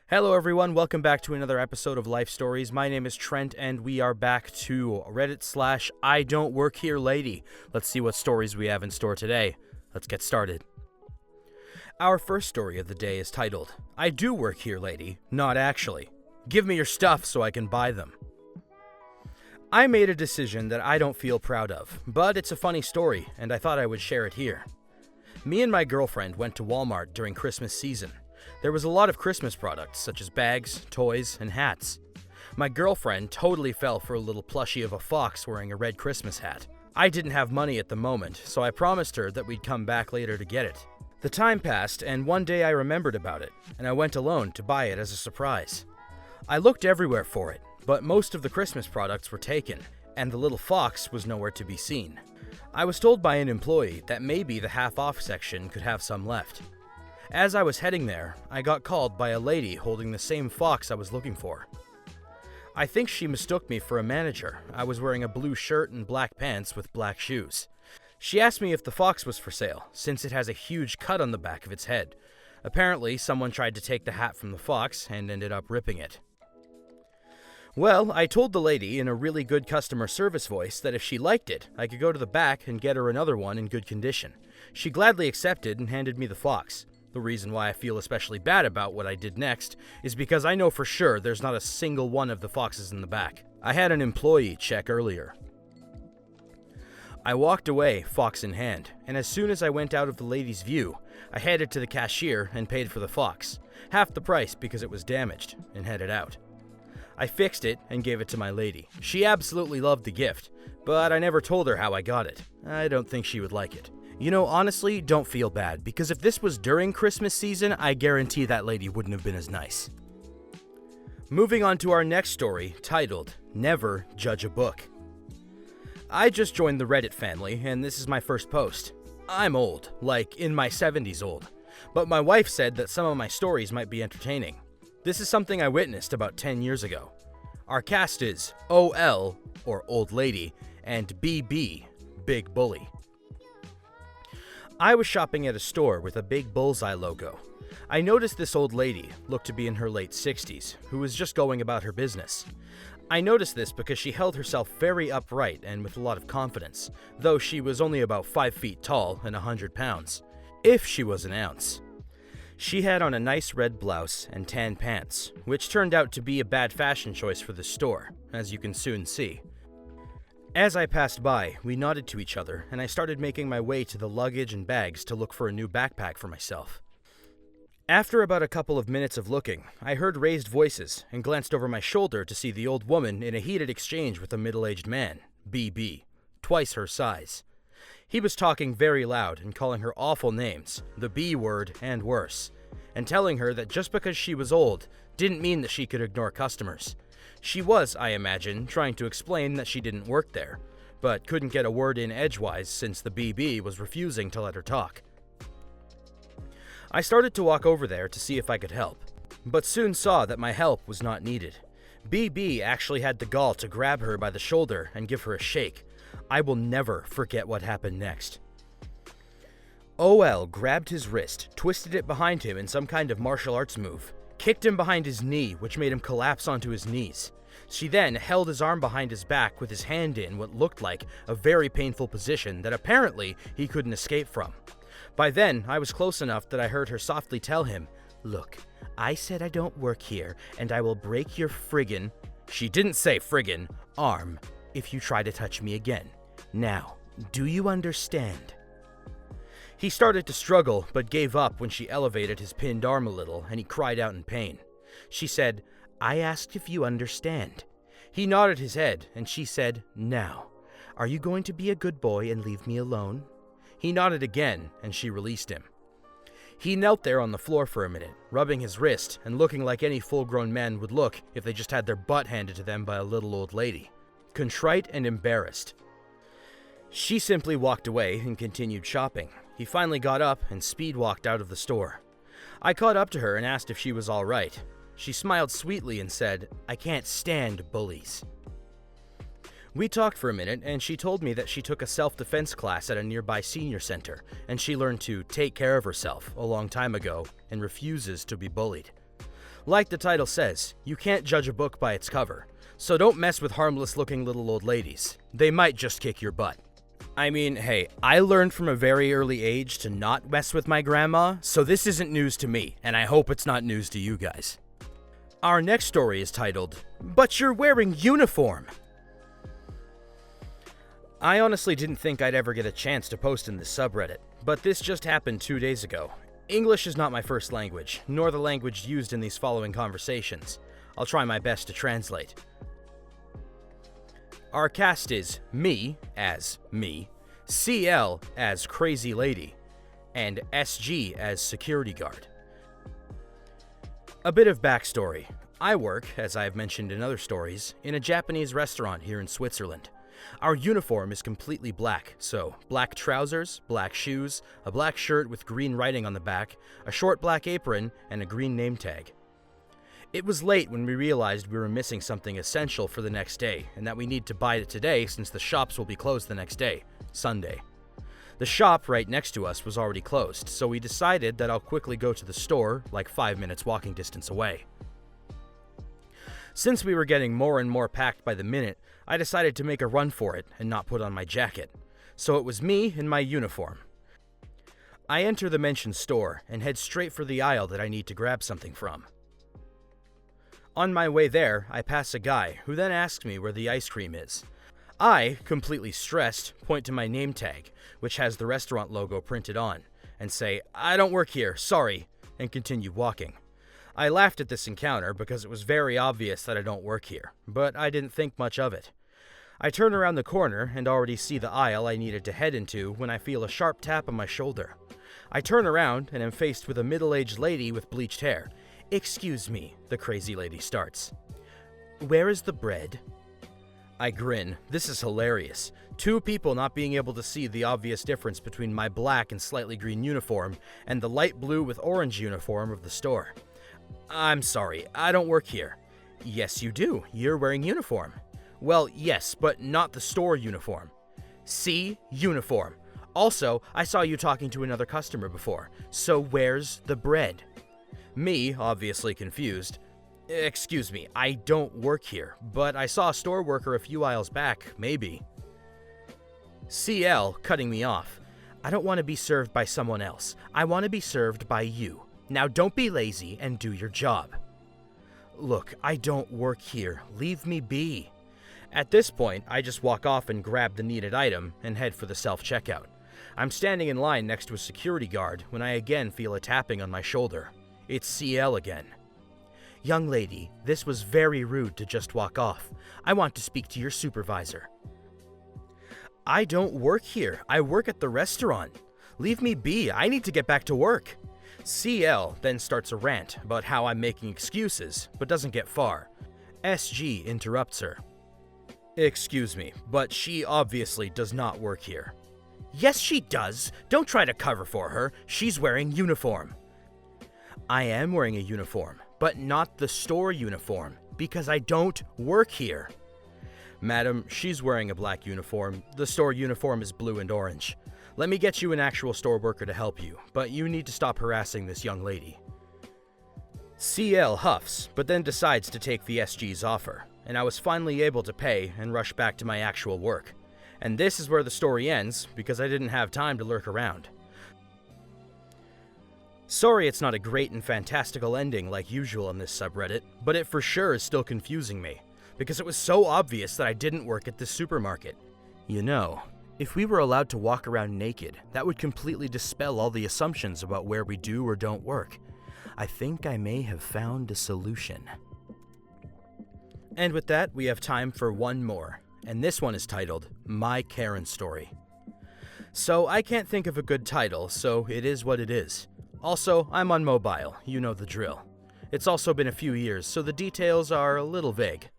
Hello everyone, welcome back to another episode of Life Stories. My name is Trent and we are back to Reddit/Idontworkherelady. Let's see what stories we have in store today. Let's get started. Our first story of the day is titled, I do work here, lady, not actually. Give me your stuff so I can buy them. I made a decision that I don't feel proud of, but it's a funny story and I thought I would share it here. Me and my girlfriend went to Walmart during Christmas season. There was a lot of Christmas products, such as bags, toys, and hats. My girlfriend totally fell for a little plushie of a fox wearing a red Christmas hat. I didn't have money at the moment, so I promised her that we'd come back later to get it. The time passed, and one day I remembered about it, and I went alone to buy it as a surprise. I looked everywhere for it, but most of the Christmas products were taken, and the little fox was nowhere to be seen. I was told by an employee that maybe the half-off section could have some left. As I was heading there, I got called by a lady holding the same fox I was looking for. I think she mistook me for a manager. I was wearing a blue shirt and black pants with black shoes. She asked me if the fox was for sale, since it has a huge cut on the back of its head. Apparently, someone tried to take the hat from the fox and ended up ripping it. Well, I told the lady in a really good customer service voice that if she liked it, I could go to the back and get her another one in good condition. She gladly accepted and handed me the fox. The reason why I feel especially bad about what I did next is because I know for sure there's not a single one of the foxes in the back. I had an employee check earlier. I walked away, fox in hand, and as soon as I went out of the lady's view, I headed to the cashier and paid for the fox, half the price because it was damaged, and headed out. I fixed it and gave it to my lady. She absolutely loved the gift, but I never told her how I got it. I don't think she would like it. You know, honestly, don't feel bad, because if this was during Christmas season, I guarantee that lady wouldn't have been as nice. Moving on to our next story, titled, Never Judge a Book. I just joined the Reddit family, and this is my first post. I'm old, like in my 70s old, but my wife said that some of my stories might be entertaining. This is something I witnessed about 10 years ago. Our cast is OL, or Old Lady, and BB, Big Bully. I was shopping at a store with a big bullseye logo. I noticed this old lady, looked to be in her late 60s, who was just going about her business. I noticed this because she held herself very upright and with a lot of confidence, though she was only about 5 feet tall and 100 pounds, if she was an ounce. She had on a nice red blouse and tan pants, which turned out to be a bad fashion choice for the store, as you can soon see. As I passed by, we nodded to each other, and I started making my way to the luggage and bags to look for a new backpack for myself. After about a couple of minutes of looking, I heard raised voices and glanced over my shoulder to see the old woman in a heated exchange with a middle-aged man, BB, twice her size. He was talking very loud and calling her awful names, the B word and worse, and telling her that just because she was old didn't mean that she could ignore customers. She was, I imagine, trying to explain that she didn't work there, but couldn't get a word in edgewise since the BB was refusing to let her talk. I started to walk over there to see if I could help, but soon saw that my help was not needed. BB actually had the gall to grab her by the shoulder and give her a shake. I will never forget what happened next. OL grabbed his wrist, twisted it behind him in some kind of martial arts move, kicked him behind his knee, which made him collapse onto his knees. She then held his arm behind his back with his hand in what looked like a very painful position that apparently he couldn't escape from. By then, I was close enough that I heard her softly tell him, "Look, I said I don't work here, and I will break your friggin'," she didn't say friggin', "arm if you try to touch me again. Now, do you understand?" He started to struggle, but gave up when she elevated his pinned arm a little, and he cried out in pain. She said, "I asked if you understand." He nodded his head, and she said, "Now, are you going to be a good boy and leave me alone?" He nodded again, and she released him. He knelt there on the floor for a minute, rubbing his wrist and looking like any full-grown man would look if they just had their butt handed to them by a little old lady, contrite and embarrassed. She simply walked away and continued shopping. He finally got up and speed-walked out of the store. I caught up to her and asked if she was all right. She smiled sweetly and said, "I can't stand bullies." We talked for a minute, and she told me that she took a self-defense class at a nearby senior center, and she learned to take care of herself a long time ago and refuses to be bullied. Like the title says, you can't judge a book by its cover, so don't mess with harmless-looking little old ladies. They might just kick your butt. I mean, hey, I learned from a very early age to not mess with my grandma, so this isn't news to me, and I hope it's not news to you guys. Our next story is titled, But You're Wearing Uniform. I honestly didn't think I'd ever get a chance to post in this subreddit, but this just happened 2 days ago. English is not my first language, nor the language used in these following conversations. I'll try my best to translate. Our cast is me as me, CL as crazy lady, and SG as security guard. A bit of backstory. I work, as I have mentioned in other stories, in a Japanese restaurant here in Switzerland. Our uniform is completely black, so black trousers, black shoes, a black shirt with green writing on the back, a short black apron, and a green name tag. It was late when we realized we were missing something essential for the next day, and that we need to buy it today since the shops will be closed the next day, Sunday. The shop right next to us was already closed, so we decided that I'll quickly go to the store, like 5 minutes walking distance away. Since we were getting more and more packed by the minute, I decided to make a run for it and not put on my jacket. So it was me in my uniform. I enter the mentioned store and head straight for the aisle that I need to grab something from. On my way there, I pass a guy who then asks me where the ice cream is. I, completely stressed, point to my name tag, which has the restaurant logo printed on, and say, "I don't work here, sorry," and continue walking. I laughed at this encounter because it was very obvious that I don't work here, but I didn't think much of it. I turn around the corner and already see the aisle I needed to head into when I feel a sharp tap on my shoulder. I turn around and am faced with a middle-aged lady with bleached hair. "Excuse me," the crazy lady starts. "Where is the bread?" I grin. This is hilarious. 2 people not being able to see the obvious difference between my black and slightly green uniform and the light blue with orange uniform of the store. "I'm sorry, I don't work here." "Yes, you do. You're wearing uniform." "Well, yes, but not the store uniform." "See? Uniform. Also, I saw you talking to another customer before. So where's the bread?" Me, obviously confused. "Excuse me, I don't work here, but I saw a store worker a few aisles back, maybe." CL, cutting me off. "I don't want to be served by someone else. I want to be served by you. Now don't be lazy and do your job." "Look, I don't work here. Leave me be." At this point, I just walk off and grab the needed item and head for the self-checkout. I'm standing in line next to a security guard when I again feel a tapping on my shoulder. It's CL again. "Young lady, this was very rude to just walk off. I want to speak to your supervisor." "I don't work here. I work at the restaurant. Leave me be. I need to get back to work." CL then starts a rant about how I'm making excuses, but doesn't get far. SG interrupts her. "Excuse me, but she obviously does not work here." "Yes, she does. Don't try to cover for her. She's wearing uniform." "I am wearing a uniform, but not the store uniform, because I don't work here." "Madam, she's wearing a black uniform. The store uniform is blue and orange. Let me get you an actual store worker to help you, but you need to stop harassing this young lady." CL huffs, but then decides to take the SG's offer, and I was finally able to pay and rush back to my actual work. And this is where the story ends, because I didn't have time to lurk around. Sorry it's not a great and fantastical ending like usual on this subreddit, but it for sure is still confusing me, because it was so obvious that I didn't work at this supermarket. You know, if we were allowed to walk around naked, that would completely dispel all the assumptions about where we do or don't work. I think I may have found a solution. And with that, we have time for one more, and this one is titled, My Karen Story. So I can't think of a good title, so it is what it is. Also, I'm on mobile, you know the drill. It's also been a few years, so the details are a little vague.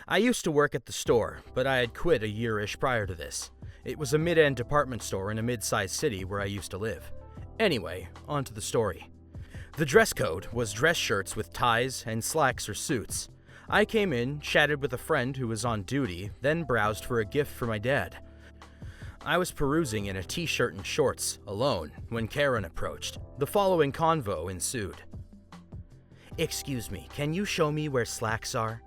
I used to work at the store, but I had quit a year-ish prior to this. It was a mid-end department store in a mid-sized city where I used to live. Anyway, on to the story. The dress code was dress shirts with ties and slacks or suits. I came in, chatted with a friend who was on duty, then browsed for a gift for my dad. I was perusing in a t-shirt and shorts, alone, when Karen approached. The following convo ensued. Excuse me, can you show me where slacks are?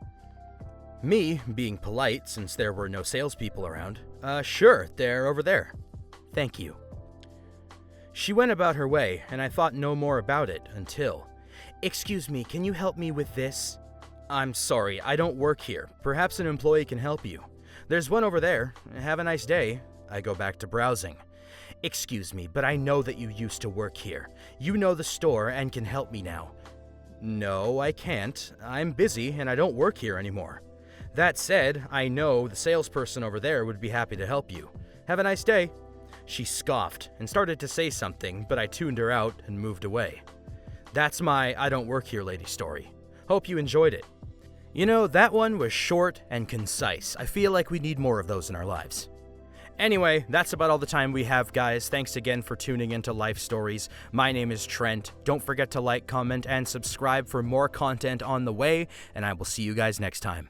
Me, being polite since there were no salespeople around, sure, they're over there. Thank you. She went about her way, and I thought no more about it until... Excuse me, can you help me with this? I'm sorry, I don't work here. Perhaps an employee can help you. There's one over there. Have a nice day. I go back to browsing. Excuse me, but I know that you used to work here. You know the store and can help me now. No, I can't. I'm busy and I don't work here anymore. That said, I know the salesperson over there would be happy to help you. Have a nice day. She scoffed and started to say something, but I tuned her out and moved away. That's my I don't work here lady story. Hope you enjoyed it. You know, that one was short and concise. I feel like we need more of those in our lives. Anyway, that's about all the time we have, guys. Thanks again for tuning into Life Stories. My name is Trent. Don't forget to like, comment, and subscribe for more content on the way, and I will see you guys next time.